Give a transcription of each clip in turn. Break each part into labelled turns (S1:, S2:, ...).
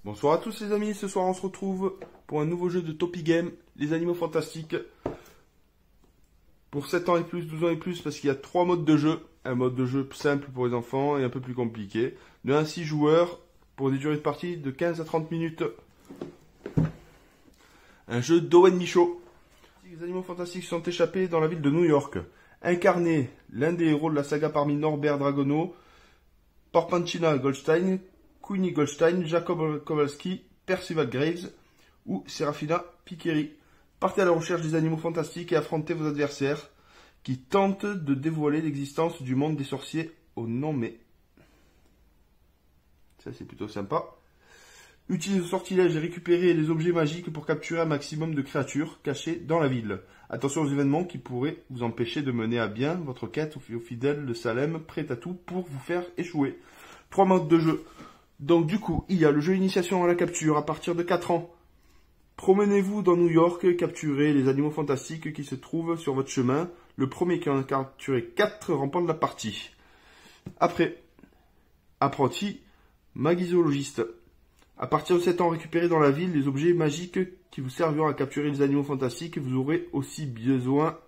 S1: Bonsoir à tous les amis, ce soir on se retrouve pour un nouveau jeu de Topi Game, les animaux fantastiques. Pour 7 ans et plus, 12 ans et plus, parce qu'il y a 3 modes de jeu. Un mode de jeu simple pour les enfants et un peu plus compliqué. De 1 à 6 joueurs pour des durées de partie de 15 à 30 minutes. Un jeu d'Owen Michaud. Les animaux fantastiques sont échappés dans la ville de New York. Incarné l'un des héros de la saga parmi Norbert Dragono, Porpentina Goldstein, Queenie Goldstein, Jacob Kowalski, Percival Graves ou Serafina Piqueri. Partez à la recherche des animaux fantastiques et affrontez vos adversaires qui tentent de dévoiler l'existence du monde des sorciers au nommé. Ça c'est plutôt sympa. Utilisez vos sortilèges et récupérez les objets magiques pour capturer un maximum de créatures cachées dans la ville. Attention aux événements qui pourraient vous empêcher de mener à bien votre quête aux fidèles de Salem, prêt à tout pour vous faire échouer. 3 modes de jeu. Donc du coup, il y a le jeu initiation à la capture à partir de 4 ans. Promenez-vous dans New York et capturez les animaux fantastiques qui se trouvent sur votre chemin. Le premier qui en a capturé 4 remporte la partie. Après, apprenti magizoologiste. À partir de 7 ans, récupérez dans la ville les objets magiques qui vous serviront à capturer les animaux fantastiques. Vous aurez aussi besoin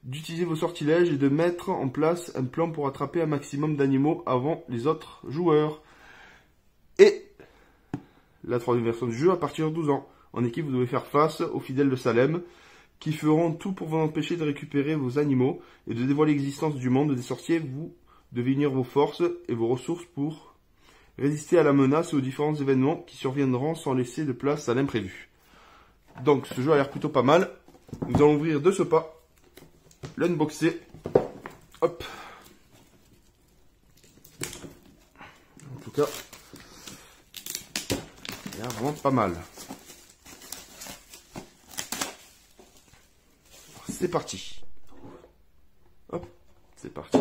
S1: d'utiliser vos sortilèges et de mettre en place un plan pour attraper un maximum d'animaux avant les autres joueurs. Et la troisième version du jeu à partir de 12 ans. En équipe, vous devez faire face aux fidèles de Salem qui feront tout pour vous empêcher de récupérer vos animaux et de dévoiler l'existence du monde des sorciers. Vous devez unir vos forces et vos ressources pour résister à la menace et aux différents événements qui surviendront sans laisser de place à l'imprévu. Donc ce jeu a l'air plutôt pas mal. Nous allons ouvrir de ce pas, l'unboxer. Hop. En tout cas, il y a vraiment pas mal. C'est parti. Hop, c'est parti.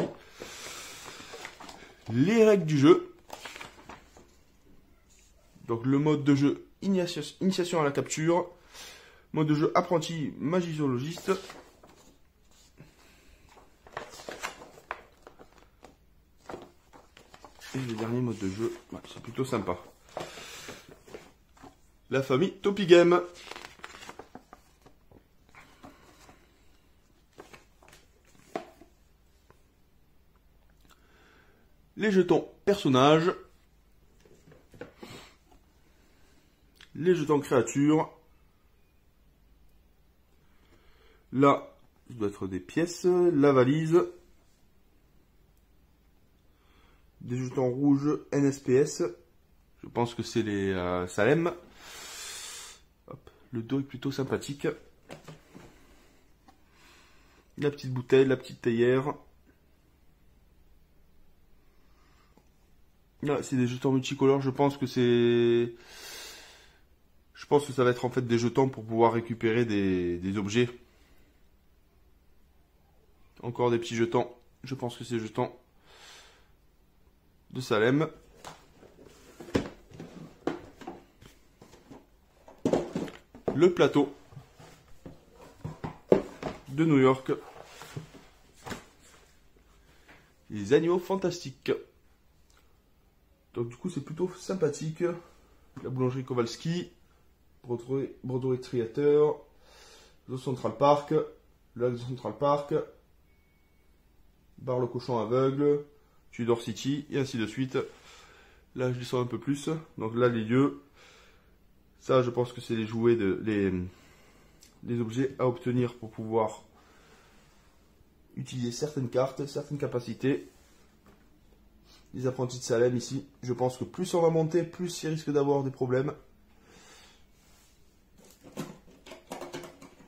S1: Les règles du jeu. Donc le mode de jeu initiation à la capture. Mode de jeu apprenti magizoologiste. Et le dernier mode de jeu, ouais, c'est plutôt sympa. La famille Topi Game. Les jetons personnages. Les jetons créatures. Là, ça doit être des pièces. La valise. Des jetons rouges NSPS. Je pense que c'est les Salem. Hop, le dos est plutôt sympathique. La petite bouteille, la petite théière. Là, c'est des jetons multicolores. Je pense que ça va être en fait des jetons pour pouvoir récupérer des objets. Encore des petits jetons. Je pense que c'est jetons de Salem. Le plateau de New York. Les animaux fantastiques. Donc du coup c'est plutôt sympathique. La boulangerie Kowalski. Broderie Triateur. Le Central Park. Le lac de Central Park. Bar le cochon aveugle. Tudor City. Et ainsi de suite. Là je descends un peu plus. Donc là les lieux. Ça je pense que c'est les jouets, les objets à obtenir pour pouvoir utiliser certaines cartes, certaines capacités. Les apprentis de Salem ici. Je pense que plus on va monter, plus il risque d'avoir des problèmes.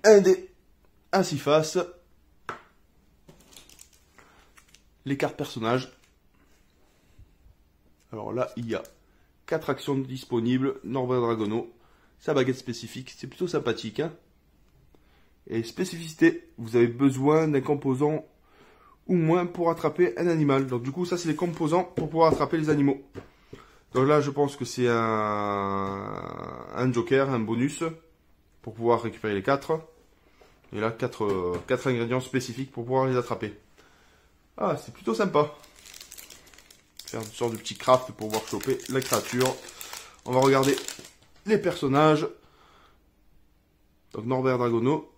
S1: Un dé à 6 faces. Les cartes personnages. Alors là, il y a 4 actions disponibles. Norbert Dragono. Sa baguette spécifique. C'est plutôt sympathique. Hein, et spécificité. Vous avez besoin d'un composant ou moins pour attraper un animal. Donc du coup, ça c'est les composants pour pouvoir attraper les animaux. Donc là, je pense que c'est un joker, un bonus pour pouvoir récupérer les 4. Et là, 4 ingrédients spécifiques pour pouvoir les attraper. Ah, c'est plutôt sympa. Faire une sorte de petit craft pour pouvoir choper la créature. On va regarder les personnages. Donc Norbert Dragono,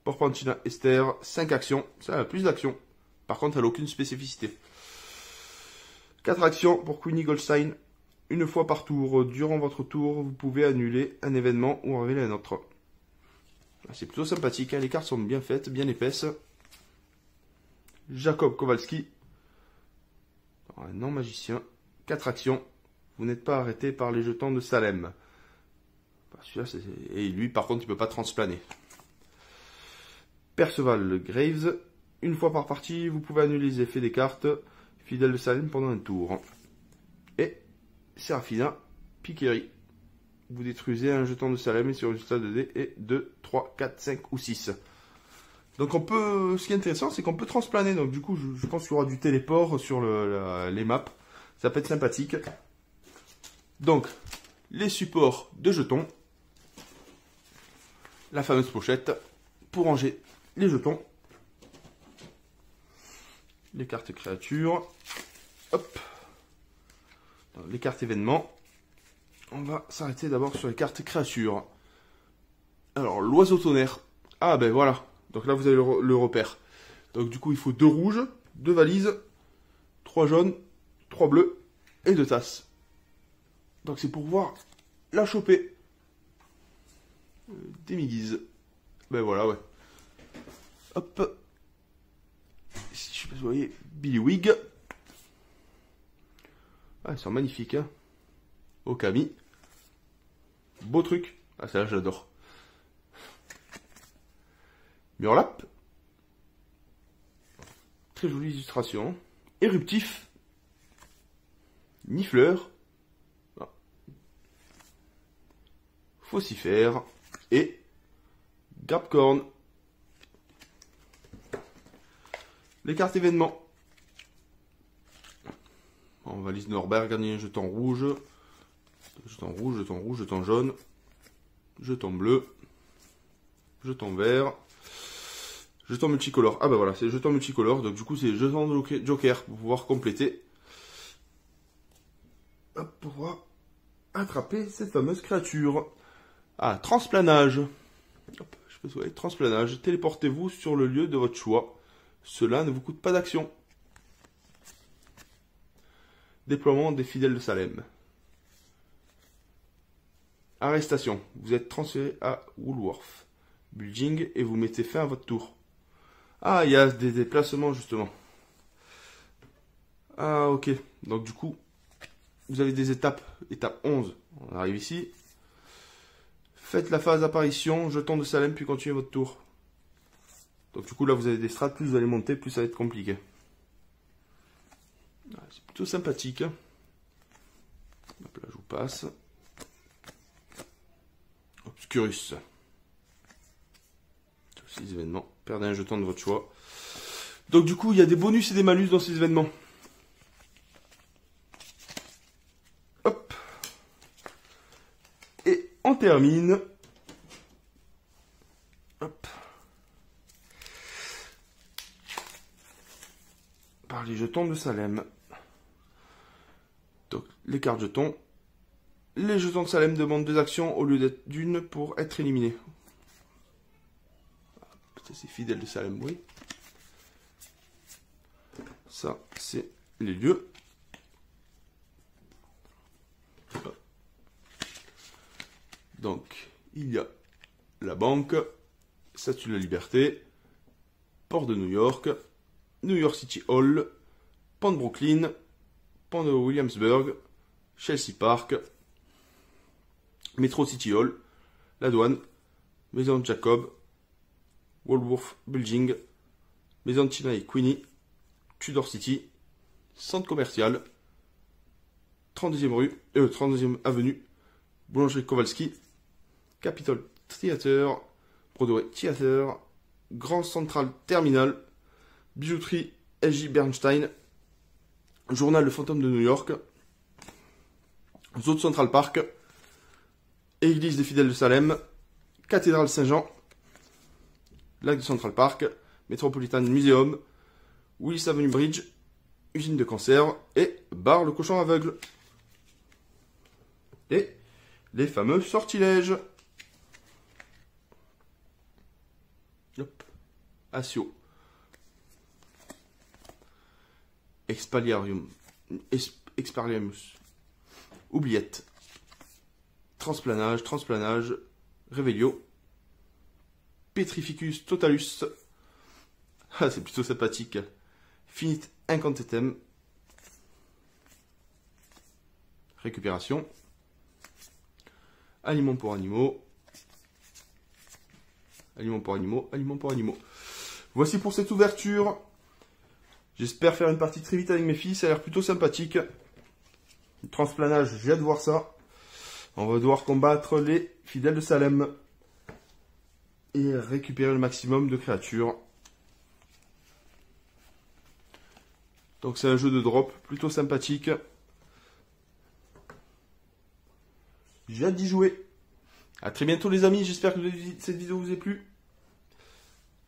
S1: Porpentina Esther, 5 actions. Ça a plus d'actions. Par contre, elle n'a aucune spécificité. 4 actions pour Queenie Goldstein. Une fois par tour. Durant votre tour, vous pouvez annuler un événement ou en révéler un autre. C'est plutôt sympathique. Hein. Les cartes sont bien faites, bien épaisses. Jacob Kowalski. Un non-magicien. 4 actions. Vous n'êtes pas arrêté par les jetons de Salem. Et lui, par contre, il ne peut pas transplaner. Perceval Graves. Une fois par partie, vous pouvez annuler les effets des cartes fidèles de Salem pendant un tour. Et Serafina Piqueri. Vous détruisez un jeton de Salem et sur le résultat de dés est 2, 3, 4, 5 ou 6. Donc on peut. Ce qui est intéressant, c'est qu'on peut transplaner. Donc du coup, je pense qu'il y aura du téléport sur les maps. Ça peut être sympathique. Donc, les supports de jetons. La fameuse pochette pour ranger les jetons. Les cartes créatures. Hop. Dans les cartes événements. On va s'arrêter d'abord sur les cartes créatures. Alors, l'oiseau tonnerre. Ah ben voilà. Donc là, vous avez le repère. Donc du coup, il faut 2 rouges, 2 valises, 3 jaunes, 3 bleus et 2 tasses. Donc c'est pour pouvoir la choper. Demi-guise. Ben voilà, ouais. Hop. Si je sais pas si vous voyez, Billy Wig. Ah, ils sont magnifiques, hein. Okami. Beau truc. Ah, ça là, j'adore. Murlap. Très jolie illustration. Éruptif. Nifleur. Ah. Faucifère. Et Grapcorn. Les cartes événements. On valise Norbert, gagner un jeton rouge. Jeton rouge, jeton rouge, jeton jaune. Jeton bleu. Jeton vert. Jeton multicolore. Ah ben voilà, c'est le jeton multicolore. Donc du coup, c'est jeton joker pour pouvoir compléter. Hop, pour pouvoir attraper cette fameuse créature. Ah, transplanage. Hop, je sais pas si vous voyez, transplanage. Téléportez-vous sur le lieu de votre choix. Cela ne vous coûte pas d'action. Déploiement des fidèles de Salem. Arrestation. Vous êtes transféré à Woolworth Building et vous mettez fin à votre tour. Ah, il y a des déplacements justement. Ah, ok. Donc du coup, vous avez des étapes. Étape 11. On arrive ici. Faites la phase apparition, jeton de Salem, puis continuez votre tour. Donc du coup, là, vous avez des strats. Plus vous allez monter, plus ça va être compliqué. Ah, c'est plutôt sympathique. Hop, là, je vous passe. Obscurus. 6 événements. Perdez un jeton de votre choix. Donc du coup, il y a des bonus et des malus dans ces événements. Hop. Et on termine. Hop. Par les jetons de Salem. Donc, les cartes jetons. Les jetons de Salem demandent 2 actions au lieu d'être d'une pour être éliminés. C'est fidèle de Salem, oui. Ça, c'est les lieux. Donc, il y a la banque, Statue de la Liberté, Port de New York, New York City Hall, Pont de Brooklyn, Pont de Williamsburg, Chelsea Park, Metro City Hall, la douane, Maison de Jacob, Woolworth Building, Maison de Tina et Queenie, Tudor City, Centre commercial, 32e avenue, Boulangerie Kowalski, Capitol Theatre, Broadway Theatre, Grand Central Terminal, Bijouterie S.J. Bernstein, Journal Le Fantôme de New York, Zoo de Central Park, Église des Fidèles de Salem, Cathédrale Saint-Jean, Lac de Central Park, Metropolitan Museum, Willis Avenue Bridge, Usine de conserve et Bar le cochon aveugle. et les fameux sortilèges. Hop. Asio. Expelliarmus. Oubliette. Transplanage. Revelio. Petrificus totalus. Ah, c'est plutôt sympathique. Finit incantetem. Récupération. Aliments pour animaux. Voici pour cette ouverture. J'espère faire une partie très vite avec mes filles. Ça a l'air plutôt sympathique. Le transplanage, j'ai hâte de voir ça. On va devoir combattre les fidèles de Salem. Et récupérer le maximum de créatures. Donc c'est un jeu de drop plutôt sympathique. J'ai hâte d'y jouer. A très bientôt les amis, j'espère que cette vidéo vous a plu.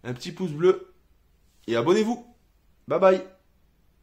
S1: Un petit pouce bleu. Et abonnez-vous. Bye bye.